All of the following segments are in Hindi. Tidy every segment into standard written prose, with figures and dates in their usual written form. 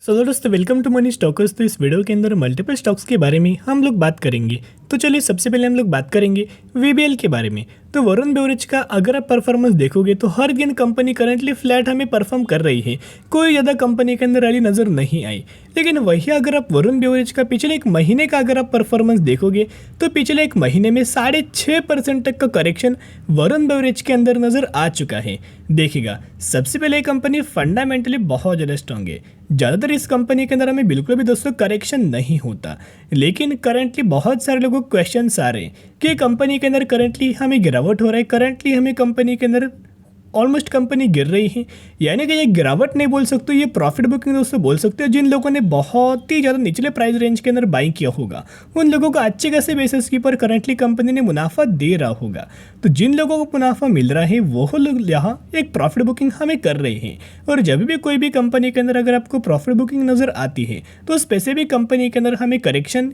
दोस्तों वेलकम टू मनी स्टॉकर्स। तो इस वीडियो के अंदर मल्टीपल स्टॉक्स के बारे में हम लोग बात करेंगे। तो चलिए सबसे पहले हम लोग बात करेंगे वीबीएल के बारे में। तो वरुण बेवरेज का अगर आप परफॉर्मेंस देखोगे तो हर दिन कंपनी करंटली फ्लैट हमें परफॉर्म कर रही है, कोई ज़्यादा कंपनी के अंदर रैली नज़र नहीं आई। लेकिन वही अगर आप वरुण बेवरेज का पिछले एक महीने का अगर आप परफॉर्मेंस देखोगे तो पिछले एक महीने में 6.5% तक का करेक्शन वरुण बेवरेज के अंदर नज़र आ चुका है। देखिएगा, सबसे पहले ये कंपनी फंडामेंटली बहुत ज़्यादा स्ट्रांग है। ज़्यादातर इस कंपनी के अंदर हमें बिल्कुल भी दोस्तों करेक्शन नहीं होता, लेकिन करंटली बहुत सारे लोगों को क्वेश्चंस आ रहे हैं कि कंपनी के अंदर करंटली हमें गिरावट हो रहा है, करंटली हमें कंपनी के अंदर ऑलमोस्ट कंपनी गिर रही है। यानी कि ये गिरावट नहीं बोल सकते, ये प्रॉफिट बुकिंग दोस्तों बोल सकते हो। जिन लोगों ने बहुत ही ज़्यादा निचले प्राइस रेंज के अंदर बाइंग किया होगा उन लोगों को अच्छे खासे बेसिस के ऊपर करंटली कंपनी ने मुनाफा दे रहा होगा। तो जिन लोगों को मुनाफा मिल रहा है वो लोग यहाँ एक प्रॉफिट बुकिंग हमें कर रहे हैं। और जब भी कोई भी कंपनी के अंदर अगर आपको प्रॉफिट बुकिंग नज़र आती है तो स्पेसिफिक कंपनी के अंदर हमें करेक्शन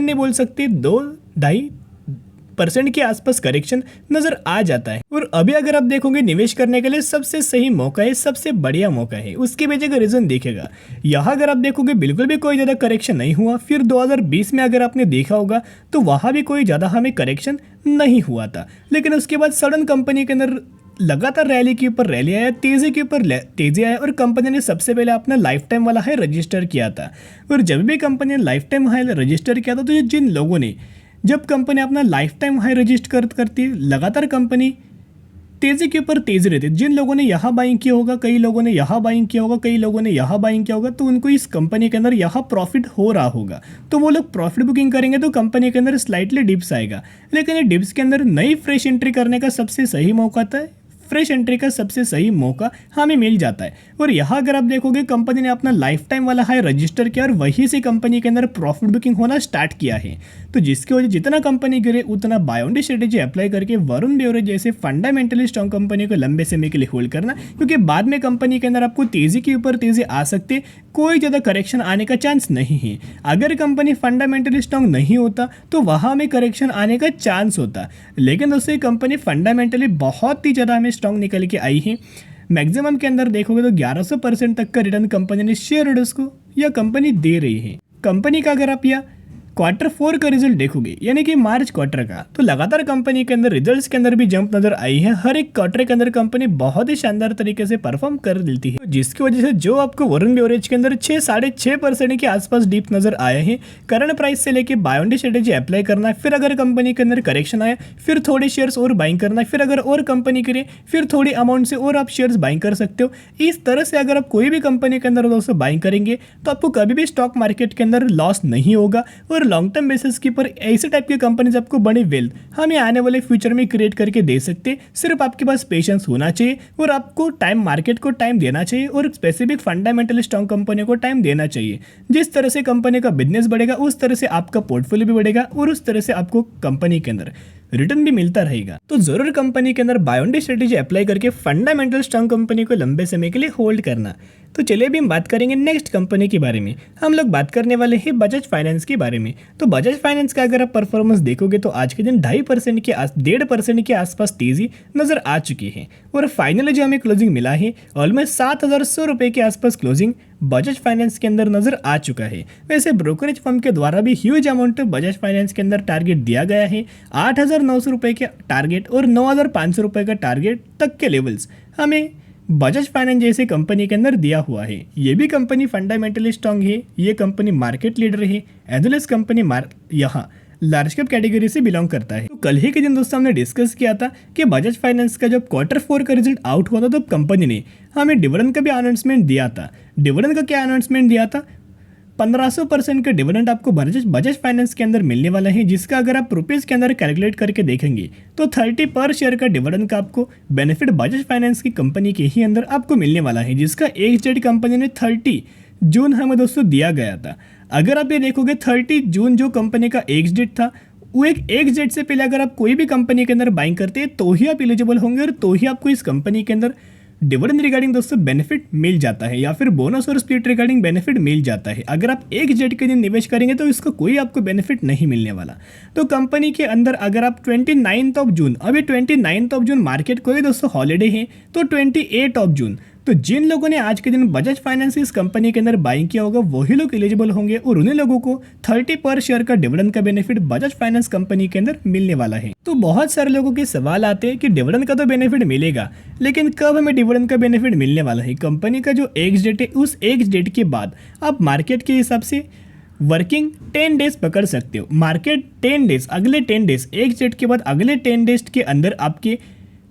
नहीं बोल सकते, 2-2.5% के आसपास करेक्शन नजर आ जाता है। और अभी अगर आप देखोगे निवेश करने के लिए सबसे सही मौका है, सबसे बढ़िया मौका है। उसके पीछे का रीजन देखेगा, यहाँ अगर आप देखोगे बिल्कुल भी कोई ज़्यादा करेक्शन नहीं हुआ। फिर 2020 में अगर आपने देखा होगा तो वहाँ भी कोई ज़्यादा हमें करेक्शन नहीं हुआ था। लेकिन उसके बाद सडन कंपनी के अंदर लगातार रैली के ऊपर रैली आया, तेजी के ऊपर तेजी आया और कंपनी ने सबसे पहले अपना लाइफ टाइम वाला हाई रजिस्टर किया था। और जब भी कंपनी ने लाइफ टाइम हाई रजिस्टर किया था तो जिन लोगों ने जब कंपनी अपना लाइफ टाइम हाई रजिस्टर करती लगातार कंपनी तेजी के ऊपर तेजी रहती है। जिन लोगों ने यहाँ बाइंग किया होगा, कई लोगों ने यहाँ बाइंग किया होगा, कई लोगों ने यहाँ बाइंग किया होगा, तो उनको इस कंपनी के अंदर यहाँ प्रॉफिट हो रहा होगा। तो वो लोग प्रॉफिट बुकिंग करेंगे तो कंपनी के अंदर स्लाइटली डिप्स आएगा। लेकिन ये डिप्स के अंदर नई फ्रेश एंट्री करने का सबसे सही मौका था, फ्रेश एंट्री का सबसे सही मौका हमें मिल जाता है। और यहाँ अगर आप देखोगे कंपनी ने अपना लाइफ टाइम वाला हाई रजिस्टर किया और वहीं से कंपनी के अंदर प्रॉफिट बुकिंग होना स्टार्ट किया है। तो जिसकी वजह जितना कंपनी गिरे उतना buy on the strategy apply करके वरुण बेवरेज जैसे फंडामेंटली स्ट्रॉन्ग कंपनी को लंबे समय के लिए होल्ड करना, क्योंकि बाद में कंपनी के अंदर आपको तेजी के ऊपर तेजी आ सकती, कोई ज़्यादा करेक्शन आने का चांस नहीं है। अगर कंपनी फंडामेंटली स्ट्रॉन्ग नहीं होता तो वहाँ में करेक्शन आने का चांस होता। लेकिन दोस्तों कंपनी फंडामेंटली बहुत ही ज़्यादा हमें स्ट्रॉन्ग निकल के आई है। मैक्सिमम के अंदर देखोगे तो 1100% तक का रिटर्न कंपनी ने शेयर होल्डर्स को या कंपनी दे रही है। कंपनी का अगर आप या Q4 का रिजल्ट देखोगे यानी कि मार्च क्वार्टर का, तो लगातार कंपनी के अंदर रिजल्ट्स के अंदर भी जंप नजर आई है। हर एक क्वार्टर के अंदर कंपनी बहुत ही शानदार तरीके से परफॉर्म कर देती है, जिसकी वजह से जो आपको वरुण बेवरेज के अंदर 6-6.5% के आसपास डीप नजर आए हैं। करंट प्राइस से लेके buy on the strategy apply करना, फिर अगर कंपनी के अंदर करेक्शन आया फिर थोड़े शेयर्स और बाइंग करना, फिर अगर और कंपनी करे फिर थोड़ी अमाउंट से और आप शेयर्स बाइंग कर सकते हो। इस तरह से अगर आप कोई भी कंपनी के अंदर दोस्तों बाइंग करेंगे तो आपको कभी भी स्टॉक मार्केट के अंदर लॉस नहीं होगा। और लॉन्ग टर्म बेसिस के ऊपर ऐसे टाइप की कंपनीज आपको बड़ी वेल्थ हमें आने वाले फ्यूचर में क्रिएट करके दे सकते। सिर्फ आपके पास पेशेंस होना चाहिए और आपको टाइम, मार्केट को टाइम देना चाहिए और स्पेसिफिक फंडामेंटली स्ट्रॉन्ग कंपनी को टाइम देना चाहिए। जिस तरह से कंपनी का बिजनेस बढ़ेगा उस तरह से आपका पोर्टफोलियो भी बढ़ेगा और उस तरह से आपको कंपनी के अंदर रिटर्न भी मिलता रहेगा। तो जरूर कंपनी के अंदर buy on the strategy apply करके फंडामेंटल स्ट्रॉन्ग कंपनी को लंबे समय के लिए होल्ड करना। तो चलिए अभी हम बात करेंगे नेक्स्ट कंपनी के बारे में। हम लोग बात करने वाले हैं बजाज फाइनेंस के बारे में। तो बजाज फाइनेंस का अगर आप परफॉर्मेंस देखोगे तो आज के दिन 1.5% के आसपास तेजी नजर आ चुकी है। और फाइनली जो हमें क्लोजिंग मिला है ऑलमोस्ट 7,100 रुपये के आसपास क्लोजिंग बजाज फाइनेंस के अंदर नजर आ चुका है। वैसे ब्रोकरेज फर्म के द्वारा भी ह्यूज अमाउंट बजाज फाइनेंस के अंदर टारगेट दिया गया है। 8,900 रुपये के टारगेट और 9,500 रुपये का टारगेट तक के लेवल्स हमें बजाज फाइनेंस जैसे कंपनी के अंदर दिया हुआ है। ये भी कंपनी फंडामेंटली स्ट्रांग है, ये कंपनी मार्केट लीडर है, एज वेल एज कंपनी यहाँ लार्ज कैप कैटेगरी से बिलोंग करता है। तो कल ही के दिन दोस्तों हमने डिस्कस किया था कि बजाज फाइनेंस का जब Q4 का रिजल्ट आउट हुआ था तो कंपनी ने हमें डिविडेंड का भी अनाउंसमेंट दिया था। डिविडेंड का क्या अनाउंसमेंट दिया था? 1500% का डिविडेंड आपको बजाज फाइनेंस के अंदर मिलने वाला है, जिसका अगर आप रुपीज़ के अंदर कैलकुलेट करके देखेंगे तो 30 पर शेयर का डिविडेंड का आपको बेनिफिट बजाज फाइनेंस की कंपनी के ही अंदर आपको मिलने वाला है, जिसका एक्स डेट कंपनी ने 30 जून हमें दोस्तों दिया गया था। अगर आप ये देखोगे 30 जून जो कंपनी का एक्स डेट था, वो एक एक्स डेट से पहले अगर आप कोई भी कंपनी के अंदर बाइंग करते हैं तो ही आप एलिजिबल होंगे और तो ही आपको इस कंपनी के अंदर डिविडेंड रिगार्डिंग दोस्तों बेनिफिट मिल जाता है या फिर बोनस और स्प्लिट रिगार्डिंग बेनिफिट मिल जाता है। अगर आप एक जेट के दिन निवेश करेंगे तो इसका कोई आपको बेनिफिट नहीं मिलने वाला। तो कंपनी के अंदर अगर आप 29 जून, अभी 29 जून मार्केट कोई दोस्तों हॉलीडे है, तो 28 जून तो जिन लोगों ने आज के दिन बजाज फाइनेंस इस कंपनी के अंदर बाइंग किया होगा वही लोग एलिजिबल होंगे और उन्हीं लोगों को 30 पर शेयर का डिविडेंड का बेनिफिट बजाज फाइनेंस कंपनी के अंदर मिलने वाला है। तो बहुत सारे लोगों के सवाल आते हैं कि डिविडेंड का तो बेनिफिट मिलेगा, लेकिन कब हमें डिविडेंड का बेनिफिट मिलने वाला है। कंपनी का जो एक्स डेट है उस एक्स डेट के बाद आप मार्केट के हिसाब से वर्किंग 10 डेज पकड़ सकते हो। मार्केट 10 डेज, अगले 10 डेज, एक्स डेट के बाद अगले 10 डेज के अंदर आपके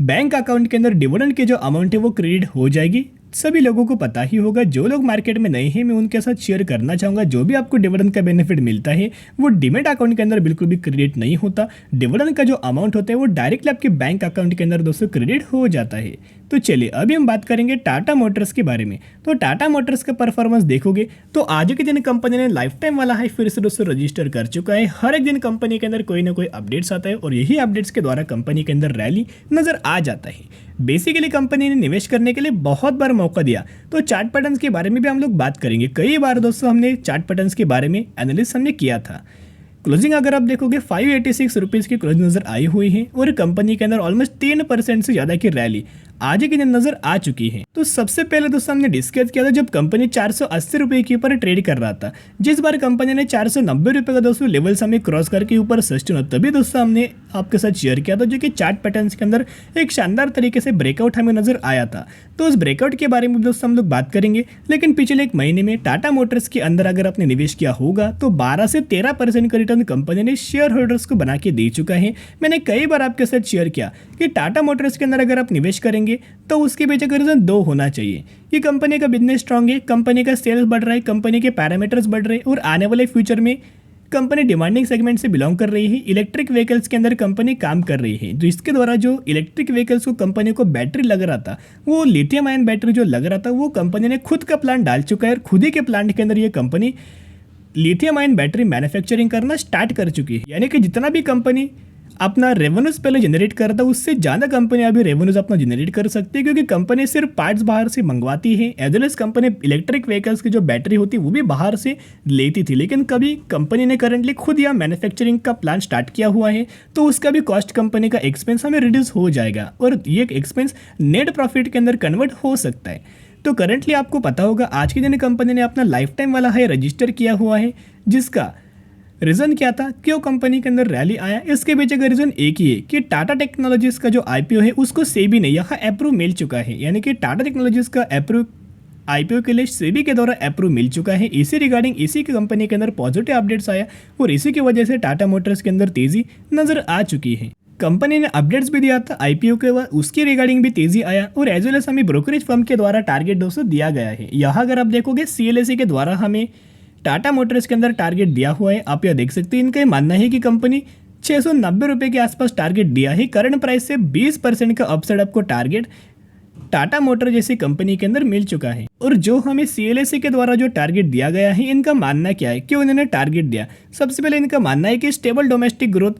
बैंक अकाउंट के अंदर डिविडेंड की जो अमाउंट है वो क्रेडिट हो जाएगी। सभी लोगों को पता ही होगा, जो लोग मार्केट में नए हैं मैं उनके साथ शेयर करना चाहूँगा, जो भी आपको डिविडेंड का बेनिफिट मिलता है वो डीमैट अकाउंट के अंदर बिल्कुल भी क्रेडिट नहीं होता। डिविडेंड का जो अमाउंट होता है वो डायरेक्टली आपके बैंक अकाउंट के अंदर दोस्तों क्रेडिट हो जाता है। तो चलिए अभी हम बात करेंगे टाटा मोटर्स के बारे में। तो टाटा मोटर्स का परफॉर्मेंस देखोगे तो आज के दिन कंपनी ने लाइफ टाइम वाला हाई फिर से दोस्तों रजिस्टर कर चुका है। हर एक दिन कंपनी के अंदर कोई ना कोई अपडेट्स आता है और यही अपडेट्स के द्वारा कंपनी के अंदर रैली नजर आ जाता है। बेसिकली कंपनी ने निवेश करने के लिए बहुत बार मौका दिया। तो चार्ट पैटर्न्स के बारे में भी हम लोग बात करेंगे। कई बार दोस्तों हमने चार्ट पैटर्न्स के बारे में एनालिसिस हमने किया था। क्लोजिंग अगर आप देखोगे 586 रुपीज़ की क्लोजिंग नजर आई हुई है और कंपनी के अंदर ऑलमोस्ट 3% से ज़्यादा की रैली आज के दिन नजर आ चुकी है। तो सबसे पहले दोस्तों हमने डिस्कस किया था जब कंपनी 480 रुपये के ऊपर ट्रेड कर रहा था। जिस बार कंपनी ने 490 रुपये का दोस्तों लेवल्स हमें क्रॉस करके ऊपर सस्टेन हो, तभी दोस्तों हमने आपके साथ शेयर किया था, जो कि चार्ट पैटर्न्स के अंदर एक शानदार तरीके से ब्रेकआउट हमें नजर आया था। तो उस ब्रेकआउट के बारे में दोस्तों हम लोग बात करेंगे। लेकिन पिछले एक महीने में टाटा मोटर्स के अंदर अगर आपने निवेश किया होगा तो 12 से 13% का रिटर्न कंपनी ने शेयर होल्डर्स को बना के दे चुका है। मैंने कई बार आपके साथ शेयर किया कि टाटा मोटर्स के अंदर अगर आप निवेश करेंगे तो उसके पीछे का रीजन 2 होना चाहिए कि कंपनी का बिजनेस स्ट्रांग है, कंपनी का सेल्स बढ़ रहा है, कंपनी के पैरामीटर्स बढ़ रहे हैं और आने वाले फ्यूचर में कंपनी डिमांडिंग सेगमेंट से बिलोंग कर रही है। इलेक्ट्रिक व्हीकल्स के अंदर कंपनी काम कर रही है, जो इसके द्वारा जो इलेक्ट्रिक व्हीकल्स को कंपनी को बैटरी लग रहा था, वो लिथियम आयन बैटरी जो लग रहा था वो कंपनी ने खुद का प्लांट डाल चुका है और खुद ही के प्लांट के अंदर ये company lithium ion battery manufacturing करना स्टार्ट कर चुकी है। यानी कि जितना भी कंपनी अपना रेवेन्यूज पहले जनरेट करता है उससे ज़्यादा कंपनी अभी रेवेन्यूज अपना जनरेट कर सकती है, क्योंकि कंपनी सिर्फ पार्ट्स बाहर से मंगवाती है। As well as company electric vehicles की जो बैटरी होती है वो भी बाहर से लेती थी, लेकिन कभी कंपनी ने करंटली खुद यहाँ मैन्युफैक्चरिंग का प्लान स्टार्ट किया हुआ है, तो उसका भी कॉस्ट कंपनी का एक्सपेंस हमें रिड्यूस हो जाएगा और ये एक्सपेंस नेट प्रॉफिट के अंदर कन्वर्ट हो सकता है। तो करंटली आपको पता होगा आज के दिन कंपनी ने अपना लाइफ टाइम वाला हाई रजिस्टर किया हुआ है, जिसका रीज़न क्या था, क्यों कंपनी के अंदर रैली आया, इसके पीछे का रीज़न एक ही है कि टाटा टेक्नोलॉजीज का जो आईपीओ है उसको सेबी ने यहाँ अप्रूव मिल चुका है। यानी कि टाटा टेक्नोलॉजीज का अप्रूव आईपीओ के लिए सेबी के द्वारा अप्रूव मिल चुका है। इसी रिगार्डिंग इसी की कंपनी के अंदर पॉजिटिव अपडेट्स आया और इसी की वजह से टाटा मोटर्स के अंदर तेजी नजर आ चुकी है। कंपनी ने अपडेट्स भी दिया था आईपीओ के बाद, उसकी रिगार्डिंग भी तेजी आया और एज वेल एज हमें ब्रोकरेज फर्म के द्वारा टारगेट दोस्तों दिया गया है। यहाँ अगर आप देखोगे CLSA के द्वारा हमें टाटा मोटर्स के अंदर टारगेट दिया हुआ है। आप यह देख सकते हैं, इनका ये मानना है कि कंपनी 690 रुपये के आसपास टारगेट दिया है। करंट प्राइस से 20% का अपसाइड आपको टारगेट टाटा मोटर जैसी कंपनी के अंदर मिल चुका है। और जो हमें CLSA के द्वारा जो टारगेट दिया गया है, इनका मानना क्या है, क्यों इन्होंने टारगेट दिया। सबसे पहले इनका मानना है कि stable domestic growth,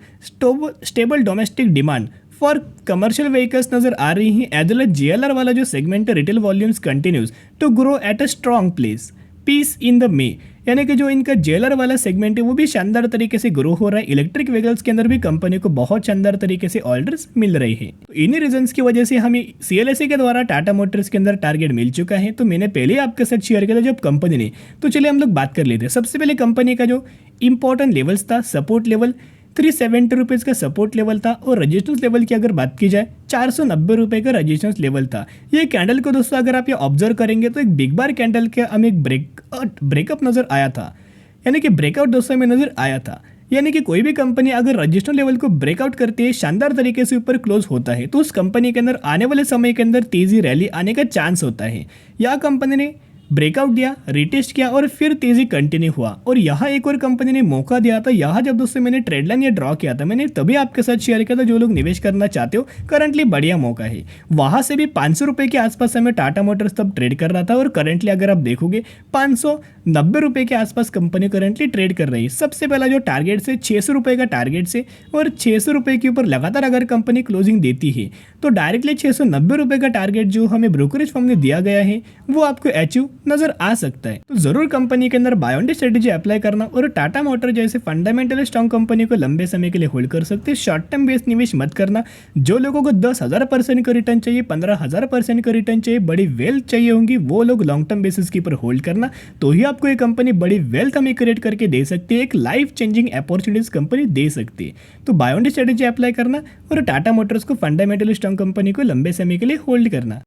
stable domestic demand for commercial vehicles नजर आ रही हैं। एज वेल एज JLR वाला जो सेगमेंट है, retail volumes continues to grow at a strong place, pace in the May. यानी कि जो इनका JLR वाला सेगमेंट है वो भी शानदार तरीके से ग्रो हो रहा है। इलेक्ट्रिक व्हीकल्स के अंदर भी कंपनी को बहुत शानदार तरीके से ऑर्डर्स मिल रहे हैं। तो इन्हीं रीजंस की वजह से हमें CLSA के द्वारा टाटा मोटर्स के अंदर टारगेट मिल चुका है। तो मैंने पहले आपके साथ शेयर किया था जब कंपनी ने, तो चलिए हम लोग बात कर लेते हैं। सबसे पहले कंपनी का जो इंपॉर्टेंट लेवल्स था, सपोर्ट लेवल 370 रुपीज़ का सपोर्ट लेवल था और रजिस्टेंस लेवल की अगर बात की जाए 490 रुपये का रजिस्टेंस लेवल था। ये कैंडल को दोस्तों अगर आप ये ऑब्जर्व करेंगे तो एक बिग बार कैंडल के हमें एक ब्रेकअप नजर आया था, यानी कि ब्रेकआउट दोस्तों में नजर आया था। यानी कि कोई भी कंपनी अगर रजिस्टेंस लेवल को ब्रेकआउट करती है, शानदार तरीके से ऊपर क्लोज होता है, तो उस कंपनी के अंदर आने वाले समय के अंदर तेजी रैली आने का चांस होता है। या कंपनी ने ब्रेकआउट दिया, रिटेस्ट किया और फिर तेजी कंटिन्यू हुआ। और यहाँ एक और कंपनी ने मौका दिया था। यहाँ जब दोस्तों मैंने ट्रेड लाइन ये ड्रॉ किया था, मैंने तभी आपके साथ शेयर किया था, जो लोग निवेश करना चाहते हो करंटली बढ़िया मौका है। वहाँ से भी 500 रुपये के आसपास हमें टाटा मोटर्स तब ट्रेड कर रहा था और करंटली अगर आप देखोगे 590 रुपये के आसपास कंपनी करंटली ट्रेड कर रही है। सबसे पहला जो टारगेट से 600 रुपये का टारगेट से और 600 रुपये के ऊपर लगातार अगर कंपनी क्लोजिंग देती है तो डायरेक्टली 690 रुपये का टारगेट जो हमें ब्रोकरेज फर्म ने दिया गया है वो आपको अचीव नजर आ सकता है। तो जरूर कंपनी के अंदर buy on the strategy apply करना और टाटा मोटर जैसे फंडामेंटली स्ट्रॉन्ग कंपनी को लंबे समय के लिए होल्ड कर सकते हैं। शॉर्ट टर्म बेस्ड निवेश मत करना। जो लोगों को 10,000% का रिटर्न चाहिए, 15,000% का रिटर्न चाहिए, बड़ी वेल्थ चाहिए होंगी, वो लोग लॉन्ग टर्म बेसिस के ऊपर होल्ड करना, तो ही आपको ये कंपनी बड़ी वेल्थ हमें क्रिएट करके दे सकती है, एक लाइफ चेंजिंग अपॉर्चुनिटीज कंपनी दे सकती है। तो buy on the strategy apply करना और टाटा मोटर्स को फंडामेंटली स्ट्रॉन्ग कंपनी को लंबे समय के लिए होल्ड करना।